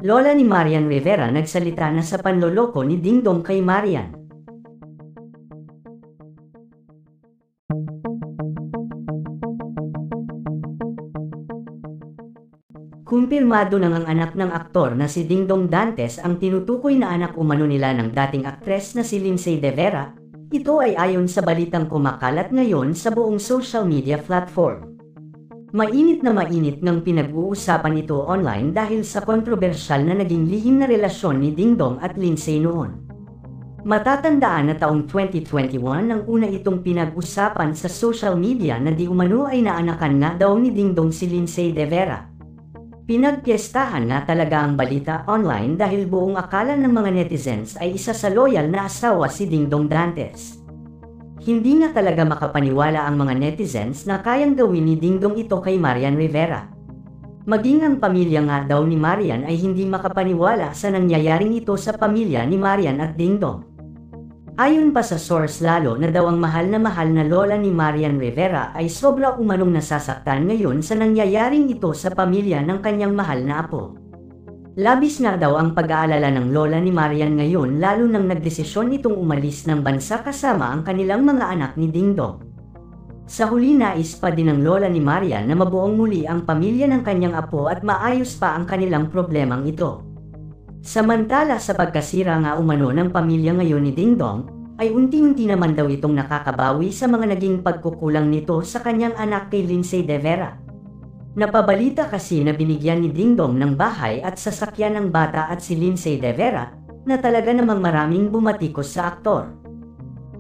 Lola ni Marian Rivera nagsalita na sa panloloko ni Dingdong kay Marian. Kumpirmado nang ang anak ng aktor na si Dingdong Dantes ang tinutukoy na anak umano nila ng dating aktres na si Lindsay De Vera. Ito ay ayon sa balitang kumakalat ngayon sa buong social media platform. Mainit ng pinag-uusapan ito online dahil sa kontrobersyal na naging lihim na relasyon ni Dingdong at Lindsay noon. Matatandaan na taong 2021 nang una itong pinag-usapan sa social media na di umano ay naanakan nga daw ni Dingdong si Lindsay De Vera. Pinagpiestahan nga talaga ang balita online dahil buong akala ng mga netizens ay isa sa loyal na asawa si Dingdong Dantes. Hindi nga talaga makapaniwala ang mga netizens na kayang gawin ni Dingdong ito kay Marian Rivera. Maging ang pamilya nga daw ni Marian ay hindi makapaniwala sa nangyayaring ito sa pamilya ni Marian at Dingdong. Ayon pa sa source lalo na daw ang mahal na lola ni Marian Rivera ay sobra umanong nasasaktan ngayon sa nangyayaring ito sa pamilya ng kanyang mahal na apo. Labis nga daw ang pag-aalala ng lola ni Marian ngayon lalo nang nagdesisyon itong umalis ng bansa kasama ang kanilang mga anak ni Dingdong. Sa huli nais pa din ng lola ni Marian na mabuong muli ang pamilya ng kanyang apo at maayos pa ang kanilang problemang ito. Samantala sa pagkasira nga umano ng pamilya ngayon ni Dingdong, ay unti-unti naman daw itong nakakabawi sa mga naging pagkukulang nito sa kanyang anak kay Lindsay De Vera. Napabalita kasi na binigyan ni Dingdong ng bahay at sasakyan ng bata at si Lindsay De Vera, na talaga namang maraming bumatikos sa aktor.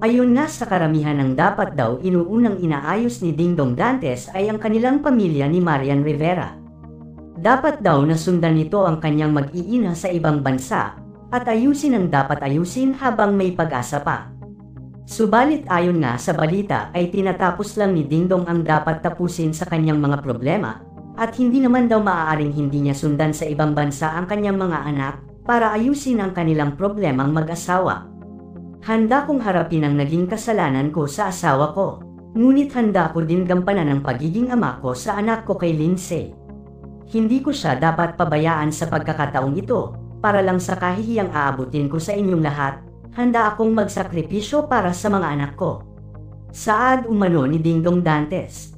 Ayon nga sa karamihan ng dapat daw inuunang inaayos ni Dingdong Dantes ay ang kanilang pamilya ni Marian Rivera. Dapat daw nasundan nito ang kanyang mag-iina sa ibang bansa, at ayusin ang dapat ayusin habang may pag-asa pa. Subalit ayon nga sa balita ay tinatapos lang ni Dingdong ang dapat tapusin sa kanyang mga problema, at hindi naman daw maaaring hindi niya sundan sa ibang bansa ang kanyang mga anak para ayusin ang kanilang problemang mag-asawa. Handa kong harapin ang naging kasalanan ko sa asawa ko, ngunit handa ko din gampanan ang pagiging ama ko sa anak ko kay Lindsay. Hindi ko siya dapat pabayaan sa pagkakataong ito, para lang sa kahihiyang aabutin ko sa inyong lahat, handa akong magsakripisyo para sa mga anak ko. Saad umano ni Dingdong Dantes.